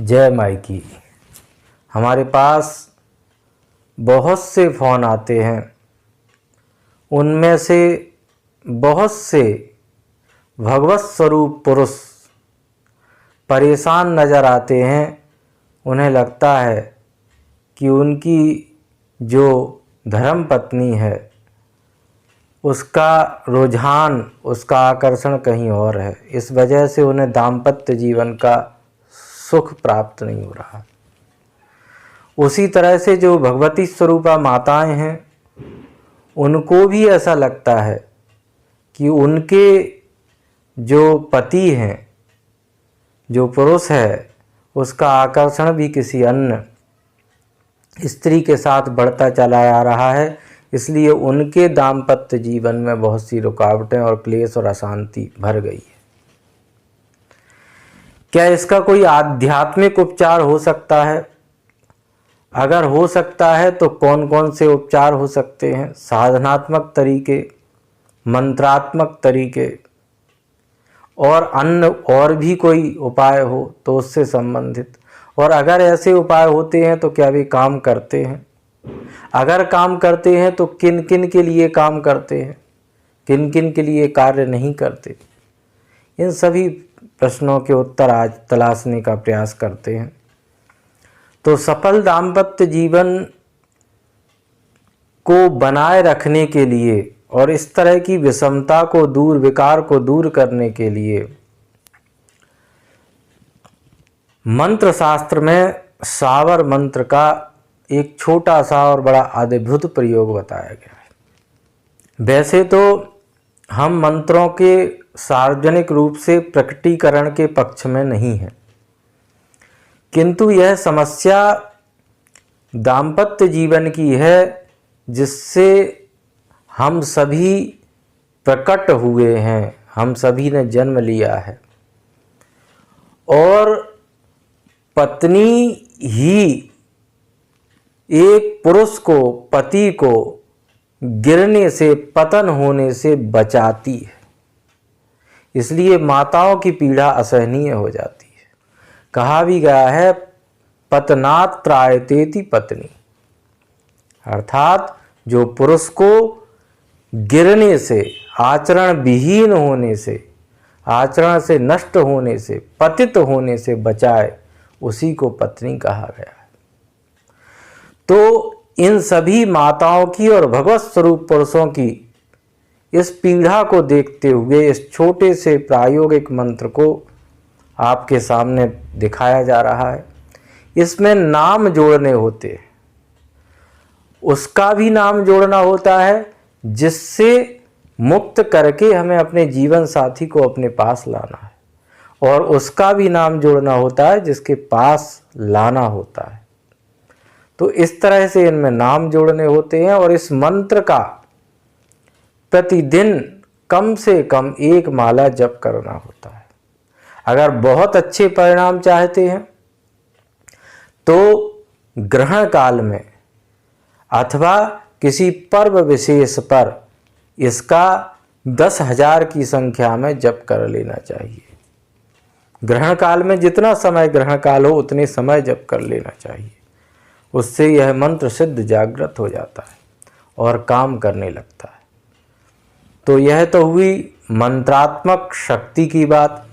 जय माई की। हमारे पास बहुत से फ़ोन आते हैं, उनमें से बहुत से भगवत स्वरूप पुरुष परेशान नज़र आते हैं। उन्हें लगता है कि उनकी जो धर्म पत्नी है उसका रुझान, उसका आकर्षण कहीं और है। इस वजह से उन्हें दाम्पत्य जीवन का सुख प्राप्त नहीं हो रहा। उसी तरह से जो भगवती स्वरूपा माताएं हैं, उनको भी ऐसा लगता है कि उनके जो पति हैं, जो पुरुष है, उसका आकर्षण भी किसी अन्य स्त्री के साथ बढ़ता चला आ रहा है। इसलिए उनके दाम्पत्य जीवन में बहुत सी रुकावटें और क्लेश और अशांति भर गई है। क्या इसका कोई आध्यात्मिक उपचार हो सकता है? अगर हो सकता है तो कौन कौन से उपचार हो सकते हैं? साधनात्मक तरीके, मंत्रात्मक तरीके और अन्य और भी कोई उपाय हो तो उससे संबंधित। और अगर ऐसे उपाय होते हैं तो क्या वे काम करते हैं? अगर काम करते हैं तो किन किन के लिए काम करते हैं, किन किन के लिए कार्य नहीं करते? इन सभी प्रश्नों के उत्तर आज तलाशने का प्रयास करते हैं। तो सफल दाम्पत्य जीवन को बनाए रखने के लिए और इस तरह की विषमता को दूर, विकार को दूर करने के लिए मंत्र शास्त्र में सावर मंत्र का एक छोटा सा और बड़ा अद्भुत प्रयोग बताया गया है। वैसे तो हम मंत्रों के सार्वजनिक रूप से प्रकटीकरण के पक्ष में नहीं हैं, किंतु यह समस्या दाम्पत्य जीवन की है जिससे हम सभी प्रकट हुए हैं, हम सभी ने जन्म लिया है। और पत्नी ही एक पुरुष को, पति को गिरने से, पतन होने से बचाती है। इसलिए माताओं की पीड़ा असहनीय हो जाती है। कहा भी गया है पतनात् त्रायतेति पत्नी, अर्थात जो पुरुष को गिरने से, आचरण विहीन होने से, आचरण से नष्ट होने से, पतित होने से बचाए, उसी को पत्नी कहा गया है। तो इन सभी माताओं की और भगवत स्वरूप पुरुषों की इस पीड़ा को देखते हुए इस छोटे से प्रायोगिक मंत्र को आपके सामने दिखाया जा रहा है। इसमें नाम जोड़ने होते हैं, उसका भी नाम जोड़ना होता है जिससे मुक्त करके हमें अपने जीवन साथी को अपने पास लाना है, और उसका भी नाम जोड़ना होता है जिसके पास लाना होता है। तो इस तरह से इनमें नाम जोड़ने होते हैं। और इस मंत्र का प्रतिदिन कम से कम 1 माला जप करना होता है। अगर बहुत अच्छे परिणाम चाहते हैं तो ग्रहण काल में अथवा किसी पर्व विशेष पर इसका 10,000 की संख्या में जप कर लेना चाहिए। ग्रहण काल में जितना समय ग्रहण काल हो उतने समय जप कर लेना चाहिए। उससे यह मंत्र सिद्ध, जागृत हो जाता है और काम करने लगता है। तो यह तो हुई मंत्रात्मक शक्ति की बात।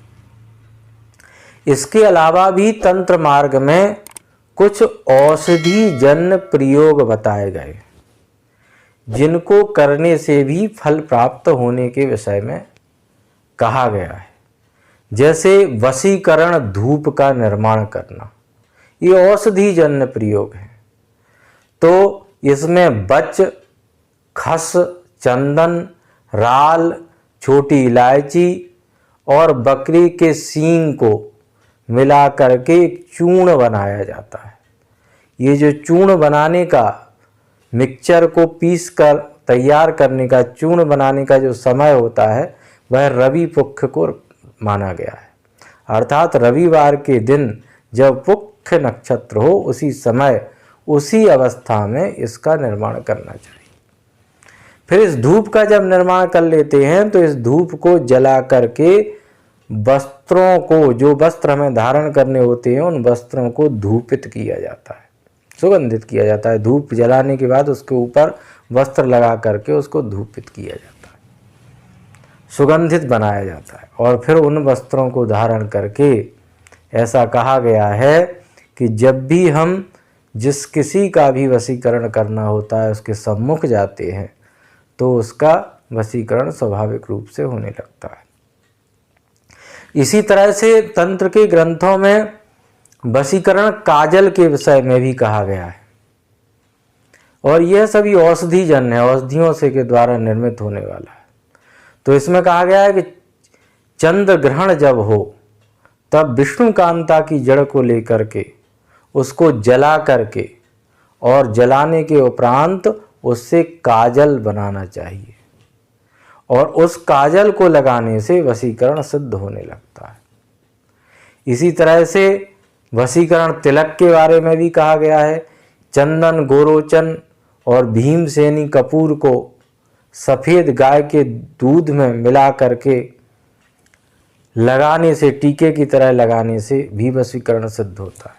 इसके अलावा भी तंत्र मार्ग में कुछ औषधि जन्य प्रयोग बताए गए जिनको करने से भी फल प्राप्त होने के विषय में कहा गया है। जैसे वशीकरण धूप का निर्माण करना, ये औषधि जन्य प्रयोग है। तो इसमें बच, खस, चंदन, राल, छोटी इलायची और बकरी के सींग को मिला करके एक चूर्ण बनाया जाता है। ये जो चूर्ण बनाने का, मिक्सचर को पीस कर तैयार करने का, चूर्ण बनाने का जो समय होता है वह रवि पुख्य को माना गया है। अर्थात रविवार के दिन जब पुख्य नक्षत्र हो, उसी समय, उसी अवस्था में इसका निर्माण करना चाहिए। फिर इस धूप का जब निर्माण कर लेते हैं तो इस धूप को जला करके वस्त्रों को, जो वस्त्र हमें धारण करने होते हैं, उन वस्त्रों को धूपित किया जाता है, सुगंधित किया जाता है। धूप जलाने के बाद उसके ऊपर वस्त्र लगा करके उसको धूपित किया जाता है, सुगंधित बनाया जाता है। और फिर उन वस्त्रों को धारण करके ऐसा कहा गया है कि जब भी हम जिस किसी का भी वशीकरण करना होता है उसके सम्मुख जाते हैं तो उसका वशीकरण स्वाभाविक रूप से होने लगता है। इसी तरह से तंत्र के ग्रंथों में वशीकरण काजल के विषय में भी कहा गया है, और यह सभी औषधि जन्य है, औषधियों से के द्वारा निर्मित होने वाला है। तो इसमें कहा गया है कि चंद्र ग्रहण जब हो तब विष्णु कांता की जड़ को लेकर के उसको जला करके और जलाने के उपरांत उससे काजल बनाना चाहिए, और उस काजल को लगाने से वशीकरण सिद्ध होने लगता है। इसी तरह से वशीकरण तिलक के बारे में भी कहा गया है। चंदन, गोरोचन और भीमसेनी कपूर को सफ़ेद गाय के दूध में मिला करके लगाने से, टीके की तरह लगाने से भी वशीकरण सिद्ध होता है।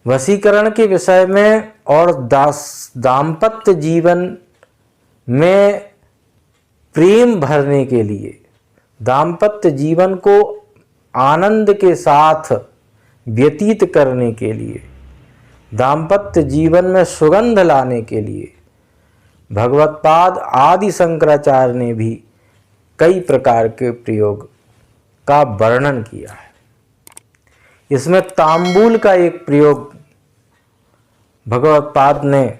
वशीकरण के विषय में और दाम्पत्य जीवन में प्रेम भरने के लिए, दाम्पत्य जीवन को आनंद के साथ व्यतीत करने के लिए, दाम्पत्य जीवन में सुगंध लाने के लिए भगवत्पाद आदि शंकराचार्य ने भी कई प्रकार के प्रयोग का वर्णन किया है। इसमें तांबूल का एक प्रयोग भगवत्पाद ने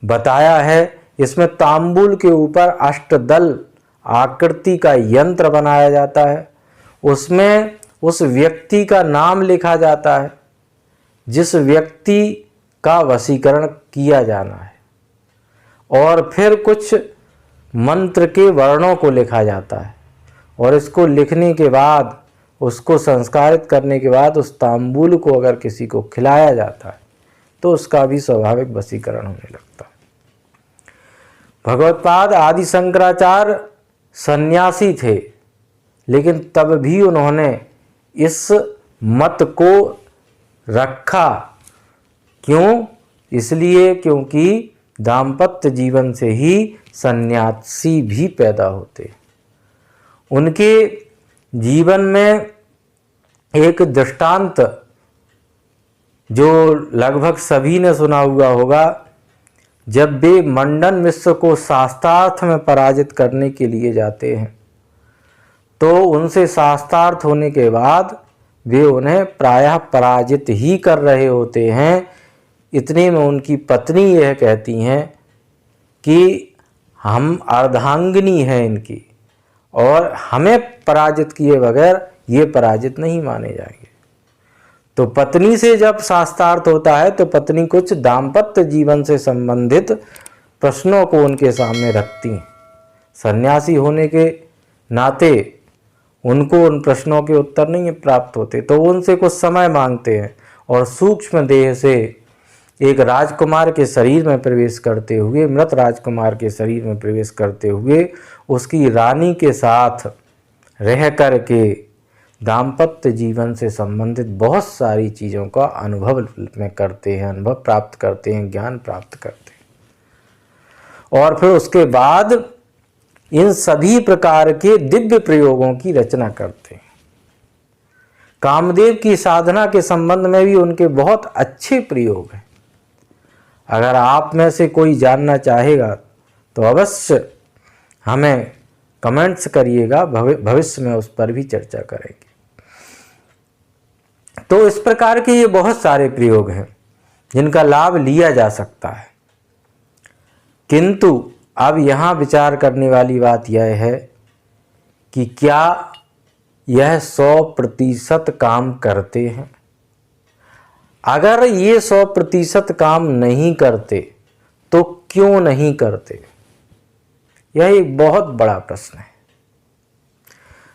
बताया है। इसमें तांबूल के ऊपर अष्टदल आकृति का यंत्र बनाया जाता है, उसमें उस व्यक्ति का नाम लिखा जाता है जिस व्यक्ति का वशीकरण किया जाना है, और फिर कुछ मंत्र के वर्णों को लिखा जाता है, और इसको लिखने के बाद, उसको संस्कारित करने के बाद उस तांबूल को अगर किसी को खिलाया जाता है तो उसका भी स्वाभाविक वशीकरण होने लगता है। भगवत्पाद आदि शंकराचार्य सन्यासी थे, लेकिन तब भी उन्होंने इस मत को रखा। क्यों? इसलिए क्योंकि दाम्पत्य जीवन से ही सन्यासी भी पैदा होते। उनके जीवन में एक दृष्टांत जो लगभग सभी ने सुना हुआ होगा, जब वे मंडन मिश्र को शास्त्रार्थ में पराजित करने के लिए जाते हैं तो उनसे शास्त्रार्थ होने के बाद वे उन्हें प्रायः पराजित ही कर रहे होते हैं। इतने में उनकी पत्नी यह कहती हैं कि हम अर्धांगिनी हैं इनकी, और हमें पराजित किए बगैर ये पराजित नहीं माने जाएंगे। तो पत्नी से जब शास्त्रार्थ होता है तो पत्नी कुछ दाम्पत्य जीवन से संबंधित प्रश्नों को उनके सामने रखती हैं। सन्यासी होने के नाते उनको उन प्रश्नों के उत्तर नहीं प्राप्त होते, तो उनसे कुछ समय मांगते हैं, और सूक्ष्म देह से एक राजकुमार के शरीर में प्रवेश करते हुए, मृत राजकुमार के शरीर में प्रवेश करते हुए उसकी रानी के साथ रह कर के दाम्पत्य जीवन से संबंधित बहुत सारी चीज़ों का अनुभव में करते हैं, अनुभव प्राप्त करते हैं, ज्ञान प्राप्त करते हैं, और फिर उसके बाद इन सभी प्रकार के दिव्य प्रयोगों की रचना करते हैं। कामदेव की साधना के संबंध में भी उनके बहुत अच्छे प्रयोग हैं। अगर आप में से कोई जानना चाहेगा तो अवश्य हमें कमेंट्स करिएगा, भविष्य में उस पर भी चर्चा करेंगे। तो इस प्रकार के ये बहुत सारे प्रयोग हैं जिनका लाभ लिया जा सकता है, किंतु अब यहाँ विचार करने वाली बात यह है कि क्या यह 100% काम करते हैं? अगर ये 100% काम नहीं करते तो क्यों नहीं करते? यह एक बहुत बड़ा प्रश्न है।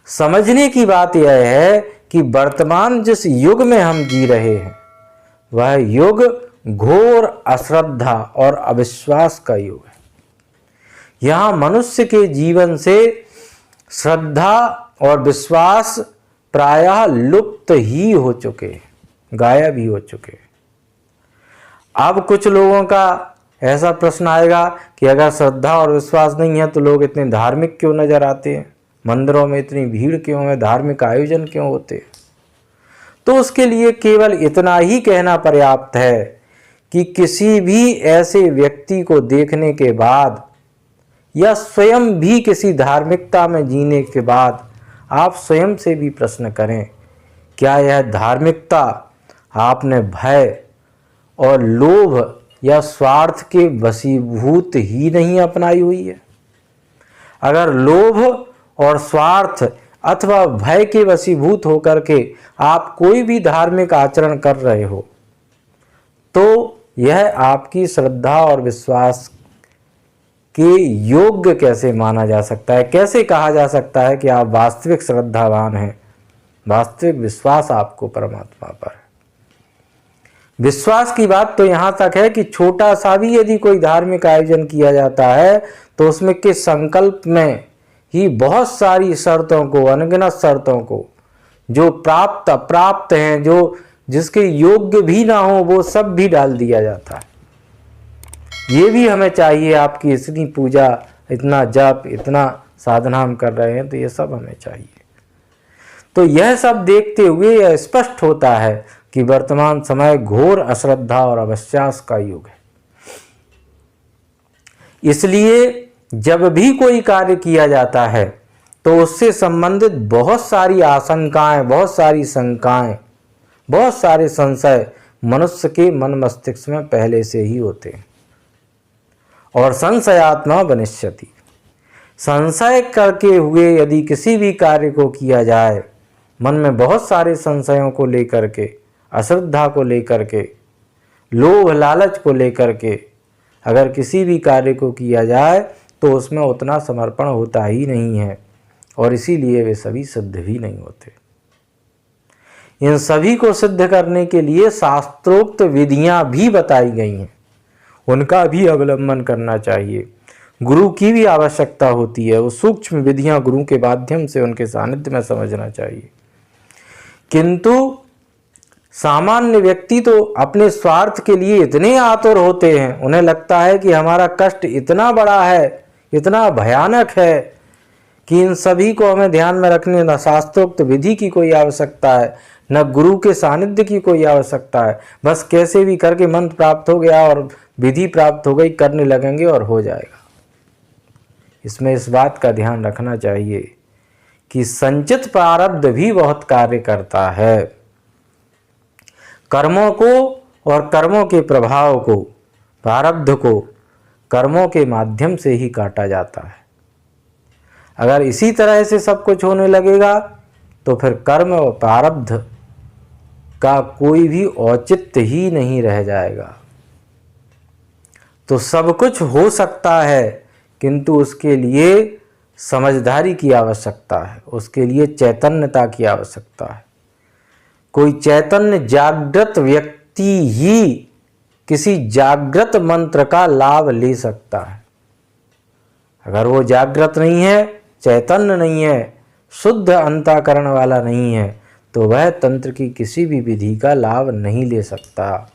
समझने की बात यह है कि वर्तमान जिस युग में हम जी रहे हैं वह युग घोर अश्रद्धा और अविश्वास का युग है। यहाँ मनुष्य के जीवन से श्रद्धा और विश्वास प्रायः लुप्त ही हो चुके, गायब ही हो चुके। अब कुछ लोगों का ऐसा प्रश्न आएगा कि अगर श्रद्धा और विश्वास नहीं है तो लोग इतने धार्मिक क्यों नजर आते हैं, मंदिरों में इतनी भीड़ क्यों है, धार्मिक आयोजन क्यों होते हैं? तो उसके लिए केवल इतना ही कहना पर्याप्त है कि किसी भी ऐसे व्यक्ति को देखने के बाद या स्वयं भी किसी धार्मिकता में जीने के बाद आप स्वयं से भी प्रश्न करें, क्या यह धार्मिकता आपने भय और लोभ या स्वार्थ के वशीभूत ही नहीं अपनाई हुई है? अगर लोभ और स्वार्थ अथवा भय के वशीभूत होकर के आप कोई भी धार्मिक आचरण कर रहे हो तो यह आपकी श्रद्धा और विश्वास के योग्य कैसे माना जा सकता है? कैसे कहा जा सकता है कि आप वास्तविक श्रद्धावान हैं, वास्तविक विश्वास आपको परमात्मा पर है? विश्वास की बात तो यहाँ तक है कि छोटा सा भी यदि कोई धार्मिक आयोजन किया जाता है तो उसमें के संकल्प में ही बहुत सारी शर्तों को, अनगिनत शर्तों को, जो प्राप्त अप्राप्त हैं, जो जिसके योग्य भी ना हो, वो सब भी डाल दिया जाता है। ये भी हमें चाहिए, आपकी इतनी पूजा, इतना जप, इतना साधना हम कर रहे हैं तो ये सब हमें चाहिए। तो यह सब देखते हुए यह स्पष्ट होता है कि वर्तमान समय घोर अश्रद्धा और अविश्वास का युग है। इसलिए जब भी कोई कार्य किया जाता है तो उससे संबंधित बहुत सारी आशंकाएं, बहुत सारी शंकाएं, बहुत सारे संशय मनुष्य के मन मस्तिष्क में पहले से ही होते हैं। और संशयात्मा वनिष्यति, संशय करके हुए यदि किसी भी कार्य को किया जाए, मन में बहुत सारे संशयों को लेकर के, अश्रद्धा को लेकर के, लोभ लालच को लेकर के अगर किसी भी कार्य को किया जाए तो उसमें उतना समर्पण होता ही नहीं है और इसीलिए वे सभी सिद्ध भी नहीं होते। इन सभी को सिद्ध करने के लिए शास्त्रोक्त विधियां भी बताई गई हैं, उनका भी अवलंबन करना चाहिए। गुरु की भी आवश्यकता होती है, वो सूक्ष्म विधियां गुरु के माध्यम से उनके सानिध्य में समझना चाहिए। किंतु सामान्य व्यक्ति तो अपने स्वार्थ के लिए इतने आतुर होते हैं, उन्हें लगता है कि हमारा कष्ट इतना बड़ा है, इतना भयानक है कि इन सभी को हमें ध्यान में रखने न शास्त्रोक्त विधि की कोई आवश्यकता है, न गुरु के सानिध्य की कोई आवश्यकता है। बस कैसे भी करके मंत्र प्राप्त हो गया और विधि प्राप्त हो गई, करने लगेंगे और हो जाएगा। इसमें इस बात का ध्यान रखना चाहिए कि संचित प्रारब्ध भी बहुत कार्य करता है। कर्मों को और कर्मों के प्रभाव को, प्रारब्ध को कर्मों के माध्यम से ही काटा जाता है। अगर इसी तरह से सब कुछ होने लगेगा तो फिर कर्म और प्रारब्ध का कोई भी औचित्य ही नहीं रह जाएगा। तो सब कुछ हो सकता है किंतु उसके लिए समझदारी की आवश्यकता है, उसके लिए चैतन्यता की आवश्यकता है। कोई चैतन्य जागृत व्यक्ति ही किसी जागृत मंत्र का लाभ ले सकता है। अगर वो जागृत नहीं है, चैतन्य नहीं है, शुद्ध अंतःकरण वाला नहीं है तो वह तंत्र की किसी भी विधि का लाभ नहीं ले सकता।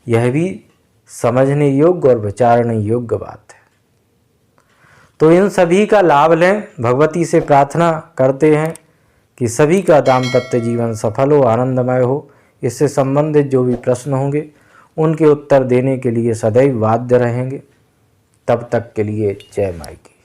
यह भी समझने योग्य और विचारने योग्य बात है। तो इन सभी का लाभ लें। भगवती से प्रार्थना करते हैं कि सभी का दाम्पत्य जीवन सफल हो, आनंदमय हो। इससे संबंधित जो भी प्रश्न होंगे उनके उत्तर देने के लिए सदैव बाध्य रहेंगे। तब तक के लिए जय माई की।